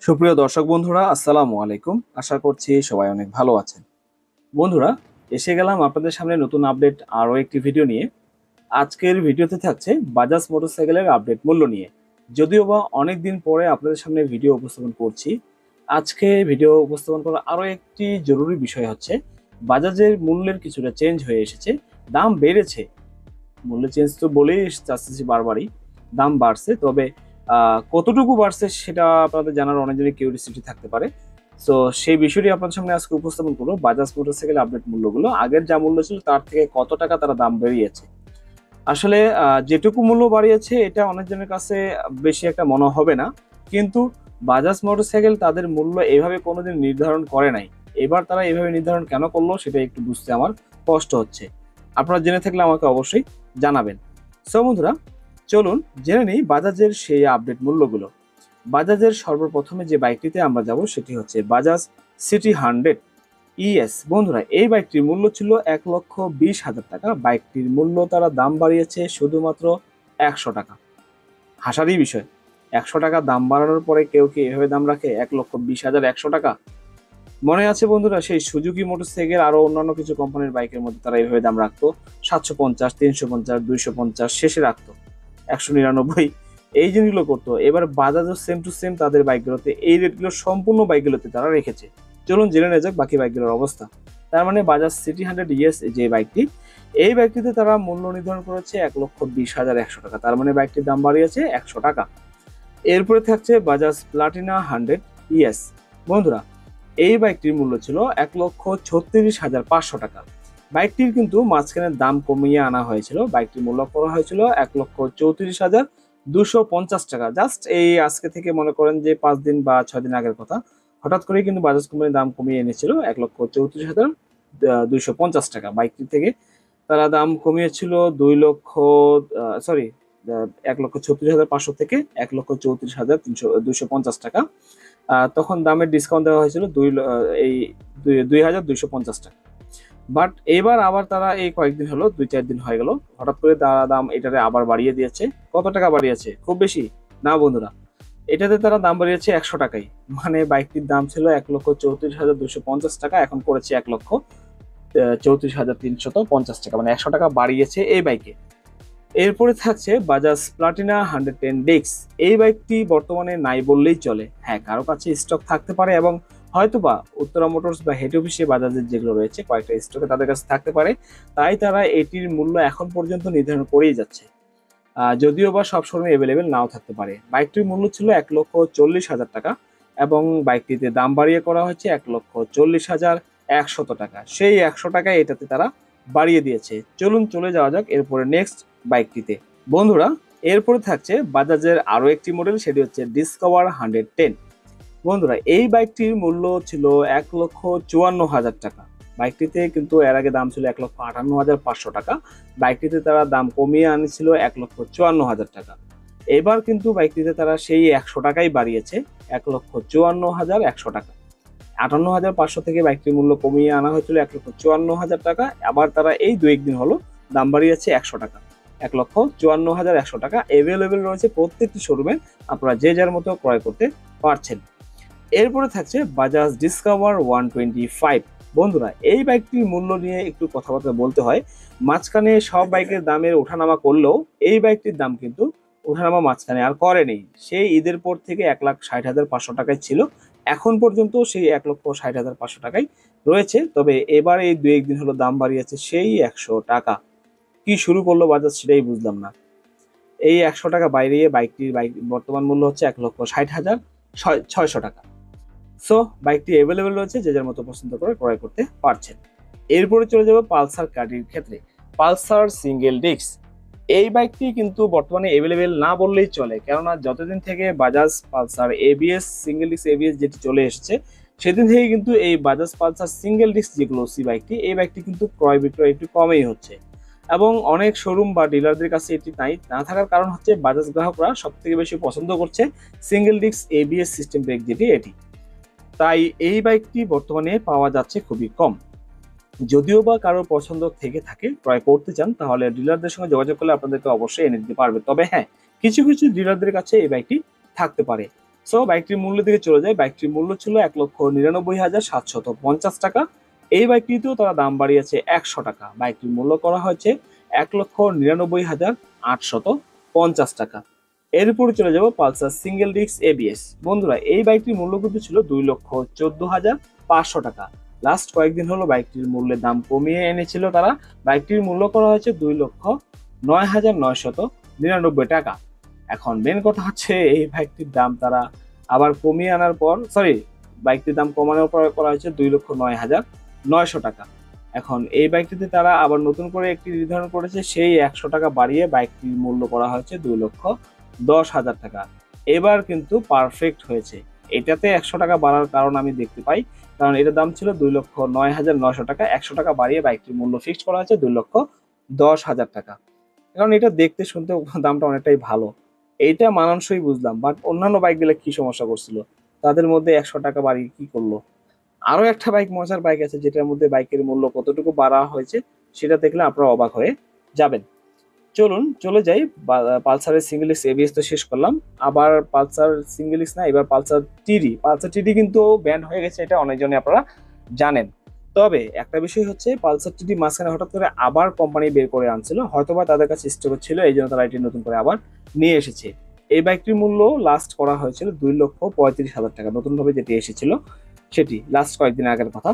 সুপ্রিয় দর্শক বন্ধুরা, আসসালামু আলাইকুম। আশা করছি সবাই অনেক ভালো আছেন। বন্ধুরা, এসে গেলাম আপনাদের সামনে নতুন আপডেট আরও একটি ভিডিও নিয়ে। আজকের ভিডিওতে থাকছে বাজাজ মোটরসাইকেলের আপডেট মূল্য নিয়ে। যদিও বা অনেক দিন পরে আপনাদের সামনে ভিডিও উপস্থাপন করছি, আজকে ভিডিও উপস্থাপন করার আরও একটি জরুরি বিষয় হচ্ছে বাজাজের মূল্যের কিছুটা চেঞ্জ হয়ে এসেছে। দাম বেড়েছে, মূল্য চেঞ্জ তো বলেই যাচ্ছি বারবারই, দাম বাড়ছে। তবে কতটুকু বাড়ছে সেটা আপনাদের জানার অনেকজনই কিউরিয়াসিটি থাকতে পারে। সো সেই বিষয়টি আপনাদের সামনে আজকে উপস্থাপন করবো। বাজাজ মোটরসাইকেল আপডেট মূল্যগুলো আগের যা মূল্য ছিল তার থেকে কত টাকা তারা দাম বেরিয়েছে। আসলে যেটুকু মূল্য বাড়িয়েছে এটা অনেকজনের কাছে বেশি একটা মনে হবে না, কিন্তু বাজাজ মোটরসাইকেল তাদের মূল্য এভাবে কোনোদিন নির্ধারণ করে নাই। এবার তারা এভাবে নির্ধারণ কেন করলো সেটা একটু বুঝতে আমার কষ্ট হচ্ছে। আপনারা জেনে থাকলে আমাকে অবশ্যই জানাবেন। সো বন্ধুরা, চলুন জেনে নিই বাজাজের সেই আপডেট মূল্যগুলো। বাজাজের সর্বপ্রথমে যে বাইকটিতে আমরা যাব সেটি হচ্ছে বাজাজ সিটি 100 ES। বন্ধুরা, এই বাইকটির মূল্য ছিল 1,20,000 টাকা। বাইকটির মূল্য তারা দাম বাড়িয়েছে শুধুমাত্র 100 টাকা। হাসারই বিষয়, 100 টাকা দাম বাড়ানোর পরে কেউ কি এভাবে দাম রাখে? 1,20,100 টাকা। মনে আছে বন্ধুরা, সেই সুজুকি মোটরসাইকেল আরো অন্যান্য কিছু কোম্পানির বাইকের মধ্যে তারা এইভাবে দাম রাখতো 750, 350, 250, শেষে রাখতো 199। এই জিনিসগুলো করতো। এবার বাজাজও সেম টু সেম তাদের বাইকগুলোতে এই রেটগুলো সম্পূর্ণ বাইকগুলোতে তারা রেখেছে। চলুন জেনে নেওয়া যাক বাকি বাইকগুলোর অবস্থা। তার মানে বাজাজ সিটি 100 ES যে বাইকটি, এই বাইকটিতে তারা মূল্য নির্ধারণ করেছে 1,20,100 টাকা। তার মানে বাইকটির দাম বাড়িয়েছে 100 টাকা। এরপরে থাকছে বাজাজ প্লাটিনা 100 ES। বন্ধুরা, এই বাইকটির মূল্য ছিল 1,36,500 টাকা। বাইকটির কিন্তু মাঝখানের দাম কমিয়ে আনা হয়েছিল। বাইকটির মূল্য করা হয়েছিল 1,34,250 টাকা। জাস্ট এই আজকে থেকে মনে করেন যে 5 দিন বা 6 দিন আগের কথা। হঠাৎ করে কিন্তু বাজাজ কোম্পানির দাম কমিয়ে এনেছিল 1,34,250 টাকা। বাইকটি থেকে তারা দাম কমিয়েছিল 1,36,500 থেকে 1,34,250 টাকা। তখন দামের ডিসকাউন্ট দেওয়া হয়েছিল 2,250 টাকা। বাট এবার আবার তারা এই কয়েকদিন হলো, 2-4 দিন হয়ে গেল, হঠাৎ করে তারা দাম এটারে আবার বাড়িয়ে দিয়েছে। কত টাকা বাড়িয়েছে? খুব বেশি না বন্ধুরা, এটাতে তারা দাম বাড়িয়েছে 100 টাকাই। মানে বাইকটির দাম ছিল 1,34,250 টাকা, এখন করেছে 1,34,350 টাকা। মানে 100 টাকা বাড়িয়েছে এই বাইকে। এরপরে থাকছে বাজাজ প্লাটিনা 110 ডিক্স। এই বাইকটি বর্তমানে নাই বললেই চলে। হ্যাঁ, কারো কাছে স্টক থাকতে পারে এবং হয়তোবা উত্তরা মোটরস বা হেড অফিসে বাজাজের যেগুলো রয়েছে কয়েকটা স্টকে তাদের কাছে থাকতে পারে, তাই তারা এটির মূল্য এখন পর্যন্ত নির্ধারণ করেই যাচ্ছে। যদিও বা সব শোরুমে অ্যাভেলেবেল নাও থাকতে পারে। বাইকটির মূল্য ছিল 1,40,000 টাকা এবং বাইকটিতে দাম বাড়িয়ে করা হয়েছে 1,40,100 টাকা। সেই 100 টাকা এটাতে তারা বাড়িয়ে দিয়েছে। চলুন চলে যাওয়া যাক এরপরে নেক্সট বাইকটিতে। বন্ধুরা, এরপরে থাকছে বাজাজের আরো একটি মডেল, সেটি হচ্ছে ডিসকভার 110। বন্ধুরা, এই বাইকটির মূল্য ছিল 1,54,000 টাকা। বাইকটিতে কিন্তু এর আগে দাম ছিল 1,58,500 টাকা। বাইকটিতে তারা দাম কমিয়ে আনেছিল 1,54,000 টাকা। এবার কিন্তু বাইকটিতে তারা সেই 100 টাকাই বাড়িয়েছে 1,54,100 টাকা। 58,500 থেকে বাইকটির মূল্য কমিয়ে আনা হয়েছিল 1,54,000 টাকা। আবার তারা এই 2-1 দিন হলো দাম বাড়িয়েছে 100 টাকা। 1,54,100 টাকা এভেলেবেল রয়েছে প্রত্যেকটি শোরুমে, আপনারা যে যার মতো ক্রয় করতে পারছেন। এরপরে থাকছে বাজাজ ডিসকভার 125। বন্ধুরা, এই বাইকটির মূল্য নিয়ে একটু কথাবার্তা বলতে হয়। মাঝখানে সব বাইকের দামের ওঠানামা করলেও এই বাইকটির দাম কিন্তু ওঠানামা মাঝখানে আর করেনি। সেই ঈদের পর থেকে 1,60,500 টাকায় ছিল, এখন পর্যন্ত সেই 1,60,500 টাকায় রয়েছে। তবে এবার এই 2-1 দিন হলো দাম বাড়িয়েছে সেই 100 টাকা। কি শুরু করলো বাজাজ সেটাই বুঝলাম না। এই 100 টাকা বাইরে বাইক বর্তমান মূল্য হচ্ছে 1,60,600 টাকা। সো বাইকটি অ্যাভেলেবেল রয়েছে, যে যার মতো পছন্দ করে ক্রয় করতে পারছেন। এরপরে চলে যাবো পালসার গাড়ির ক্ষেত্রে। পালসার সিঙ্গেল ডিস্ক, এই বাইকটি কিন্তু বর্তমানে অ্যাভেলেবেল না বললেই চলে, কেননা যতদিন থেকে Bajaj Pulsar ABS single disc ABS যেটি চলে এসেছে, সেদিন থেকে কিন্তু এই বাজাজ পালসার সিঙ্গেল ডিস্ক যেগুলো সি বাইকটি, এই বাইকটি কিন্তু ক্রয় বিক্রয় একটু কমেই হচ্ছে এবং অনেক শোরুম বা ডিলারদের কাছে এটি নাই। না থাকার কারণ হচ্ছে বাজাজ গ্রাহকরা সব থেকে বেশি পছন্দ করছে single disc ABS system brake যেটি, এটি। তাই এই বাইকটি বর্তমানে পাওয়া যাচ্ছে খুবই কম। যদিও বা কারোর পছন্দ থেকে থাকে, ক্রয় করতে চান, তাহলে ডিলারদের সঙ্গে যোগাযোগ করলে আপনাদেরকে অবশ্যই এনে দিতে পারবে। তবে হ্যাঁ, কিছু কিছু ডিলারদের কাছে এই বাইকটি থাকতে পারে। সো বাইকটির মূল্য দিকে চলে যায়। বাইকটির মূল্য ছিল ১,৯৯,৭৫০ টাকা। এই বাইকটিতেও তারা দাম বাড়িয়েছে ১০০ টাকা। বাইকটির মূল্য করা হয়েছে ১,৯৯,৮৫০ টাকা। এরপরে চলে যাব পালসার সিঙ্গেল ডিস্ক এবিএস। বন্ধুরা, এই বাইকটির মূল্য কিন্তু ছিল ২,১৪,৫০০ টাকা। লাস্ট কয়েকদিন হলো বাইকটির মূল্যের দাম কমিয়ে এনেছিল তারা। বাইকটির মূল্য করা হয়েছে ২,০৯,৯৯৯ টাকা। এখন মেন কথা হচ্ছে এই বাইকটির দাম তারা আবার কমিয়ে আনার পর, বাইকটির দাম কমানোর পর করা হয়েছে ২,০৯,৯০০ টাকা। এখন এই বাইকটিতে তারা আবার নতুন করে একটি নির্ধারণ করেছে, সেই ১০০ টাকা বাড়িয়ে বাইকটির মূল্য করা হয়েছে ২,১০,০০০ টাকা। এবার কিন্তু পারফেক্ট হয়েছে। এটাতে ১০০ টাকা বাড়ার কারণ আমি দেখতে পাই, কারণ এটার দাম ছিল ২,০৯,৯০০ টাকা। ১০০ টাকা বাড়িয়ে বাইকটির মূল্য ফিক্সড করা হয়েছে ২,১০,০০০ টাকা। কারণ এটা দেখতে শুনতে দামটা অনেকটাই ভালো, এইটা মানানসই বুঝলাম। বাট অন্যান্য বাইক গুলো কি সমস্যা করছিল, তাদের মধ্যে ১০০ টাকা বাড়িয়ে কি করলো? আরো একটা বাইক, মজার বাইক আছে, যেটার মধ্যে বাইকের মূল্য কতটুকু বাড়া হয়েছে সেটা দেখলে আপনারা অবাক হয়ে যাবেন। চলুন চলে যাই। পালসারের সিঙ্গেল ডিস্ক এবিএস তো শেষ করলাম, আবার পালসার সিঙ্গেল ডিস্ক না, এবার পালসার টিডি। পালসার টিডি কিন্তু ব্যান্ড হয়ে গেছে, এটা অনেকজনই আপনারা জানেন। তবে একটা বিষয় হচ্ছে, পালসার টিডি মাঝখানে হঠাৎ করে আবার কোম্পানি বের করে আনছিল, হয়তোবা তাদের কাছে স্টক ছিল, এই জন্য তারা এটি নতুন করে আবার নিয়ে এসেছে। এই বাইকটির মূল্য লাস্ট করা হয়েছিল ২,৩৫,০০০ টাকা, নতুন ভাবে যেটি এসেছিল সেটি লাস্ট কয়েকদিন আগের কথা।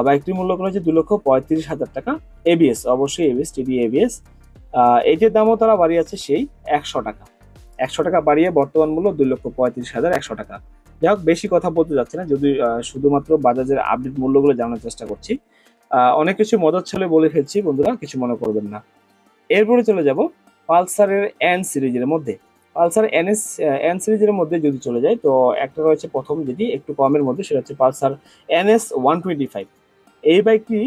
বাইকটির মূল্য করা হয়েছে ২,৩৫,০০০ টাকা। এবিএস, অবশ্যই এবিএস, টিডি এবিএস। এইটির দামও তারা বাড়িয়েছে সেই ১০০ টাকা। ১০০ টাকা বাড়িয়ে বর্তমান মূল্য ২,৩৫,১০০ টাকা। যাই হোক, বেশি কথা বলতে যাচ্ছে না, যদি শুধুমাত্র বাজাজের আপডেট মূল্যগুলো জানার চেষ্টা করছি। অনেক কিছু মজার ছলে বলে ফেলছি বন্ধুরা, কিছু মনে করবেন না। এরপরে চলে যাব পালসারের এন সিরিজের মধ্যে। পালসার এন সিরিজের মধ্যে যদি চলে যায়, তো একটা রয়েছে প্রথম, যেটি একটু কমের মধ্যে, সেটা হচ্ছে পালসার NS 125। এই বাইকটি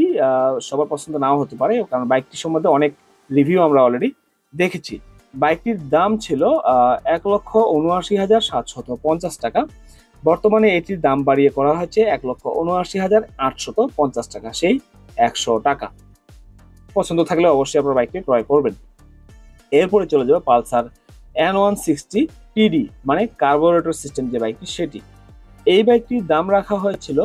সবার পছন্দ নাও হতে পারে, কারণ বাইকটি সম্বন্ধে অনেক রিভিউ আমরা অলরেডি দেখেছি। বাইকটির দাম ছিল ১,৭৯,৭৫০ টাকা। বর্তমানে এটির দাম বাড়িয়ে করা হয়েছে ১,৭৯,৮৫০ টাকা, সেই ১০০ টাকা। পছন্দ থাকলে অবশ্যই আপনার বাইকটি ক্রয় করবেন। এরপরে চলে যাবে পালসার N160 TD, মানে কার্বোরেটর সিস্টেম যে বাইকটি সেটি। এই বাইকটির দাম রাখা হয়েছিল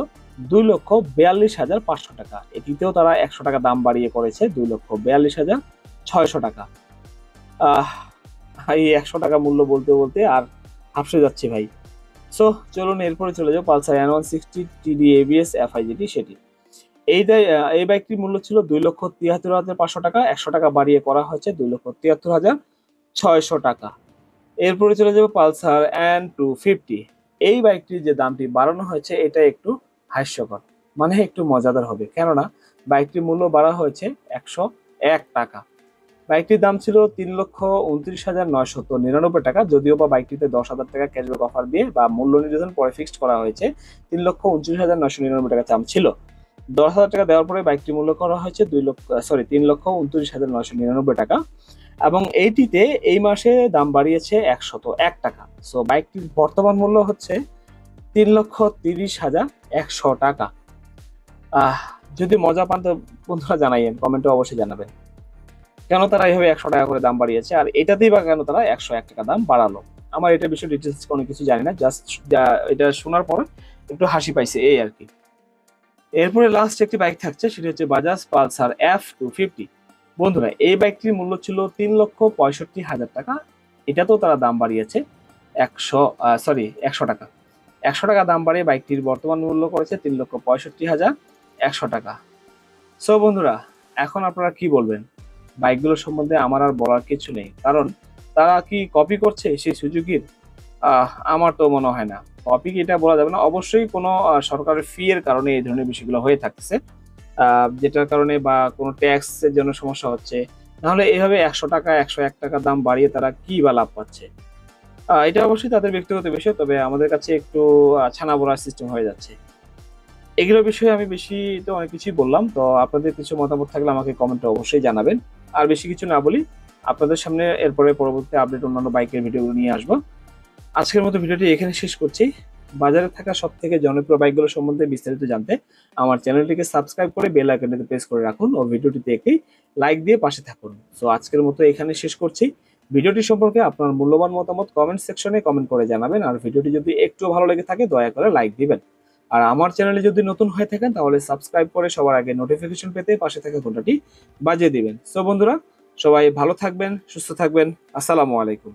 ২,৪২,৫০০ টাকা। এটিতেও তারা ১০০ টাকা দাম বাড়িয়ে করেছে ২,৪২,৬০০ টাকা। এই ১০০ টাকা মূল্য বলতে বলতে আর হাফসে যাচ্ছে ভাই। সো চলুন এরপরে চলে যাও Pulsar N160 TD ABS FI যেটি সেটি। এই বাইকটির মূল্য ছিল ২,৭৩,৫০০ টাকা। ১০০ টাকা বাড়িয়ে করা হয়েছে ২,৭৩,৬০০ টাকা। এরপরে চলে যাবে পালসার N250। এই বাইকটির যে দামটি বাড়ানো হয়েছে এটা একটু হাস্যকর, মানে একটু মজাদার হবে, কেননা বাইকটির মূল্য বাড়া হয়েছে ১০১ টাকা। বাইকটির দাম ছিল ৩,২৯,৯৯৯ টাকা, যদিও বা বাইকটিতে ১০,০০০ টাকা ক্যাশব্যাক অফার দিয়ে বা মূল্য নির্ধারণ পরে ফিক্সড করা হয়েছে। ৩,২৯,৯৯৯ টাকা দাম ছিল। ১০,০০০ টাকা দেওয়ার পরে বাইকটির মূল্য করা হয়েছে ৩,২৯,৯৯ টাকা, এবং এইটিতে এই মাসে দাম বাড়িয়েছে ১০১ টাকা। সো বাইকটির বর্তমান মূল্য হচ্ছে ৩,৩০,১০০ টাকা। যদি মজা পান তো বন্ধুরা জানাইয়েন, কমেন্টে অবশ্যই জানাবেন কেন তারা এইভাবে ১০০ টাকা করে দাম বাড়িয়েছে, আর এটাতেই বা কেন তারা ১০১ টাকা দাম বাড়ালো। আমার এটা বিষয়ে ডিটেলস কোনো কিছু জানি না, জাস্ট এটা শোনার পর একটু হাসি পাইছে এই আর কি। এরপরে লাস্ট একটি বাইক থাকছে, সেটি হচ্ছে বাজাজ পালসার F250। বন্ধুরা, এই বাইকটির মূল্য ছিল ৩,৬৫,০০০ টাকা। এটাতেও তারা দাম বাড়িয়েছে ১০০ টাকা। ১০০ টাকা দাম বাড়িয়ে বাইকটির বর্তমান মূল্য করেছে ৩,৬৫,১০০ টাকা। সো বন্ধুরা, এখন আপনারা কি বলবেন? বাইকগুলোর সম্বন্ধে আমার আর বলার কিছু নেই, কারণ তারা কি কপি করছে সেই সুজুকির? আমার তো মনে হয় না। কপি এটা বলা যাবে না, অবশ্যই কোনো সরকারের ফি এর কারণে এই ধরনের বিষয়গুলো হয়ে থাকছে, যেটার কারণে বা কোনো ট্যাক্সের জন্য সমস্যা হচ্ছে। নাহলে এভাবে ১০০ টাকা ১০১ টাকা দাম বাড়িয়ে তারা কি বা লাভ পাচ্ছে? এটা অবশ্যই তাদের ব্যক্তিগত বিষয়, তবে আমাদের কাছে একটু ছানা বড়ার সিস্টেম হয়ে যাচ্ছে। এগুলো বিষয়ে আমি বেশি তো অনেক কিছুই বললাম, তো আপনাদের কিছু মতামত থাকলে আমাকে কমেন্টে অবশ্যই জানাবেন। আর বেশি কিছু না বলি, আপনাদের সামনে এরপরে পরবর্তী আপডেট অন্যান্য বাইকের ভিডিওগুলো নিয়ে আসবো। আজকের মতো ভিডিওটি এখানে শেষ করছি। বাজারে থাকা সব থেকে জনপ্রিয় বাইকগুলো সম্বন্ধে বিস্তারিত জানতে আমার চ্যানেলটিকে সাবস্ক্রাইব করে বেল আইকনটিতে প্রেস করে রাখুন ও ভিডিওটিতে একটি লাইক দিয়ে পাশে থাকুন। সো আজকের মতো এখানে শেষ করছি। ভিডিওটি সম্পর্কে আপনার মূল্যবান মতামত কমেন্ট সেকশনে কমেন্ট করে জানাবেন। আর ভিডিওটি যদি একটু ভালো লেগে থাকে দয়া করে লাইক দিবেন। আর আমার চ্যানেলে যদি নতুন হয়ে থাকেন তাহলে সাবস্ক্রাইব করে সবার আগে নোটিফিকেশন পেতে পাশে থাকা ঘন্টাটি বাজিয়ে দিবেন। সো বন্ধুরা, সবাই ভালো থাকবেন, সুস্থ থাকবেন। আসসালামু আলাইকুম।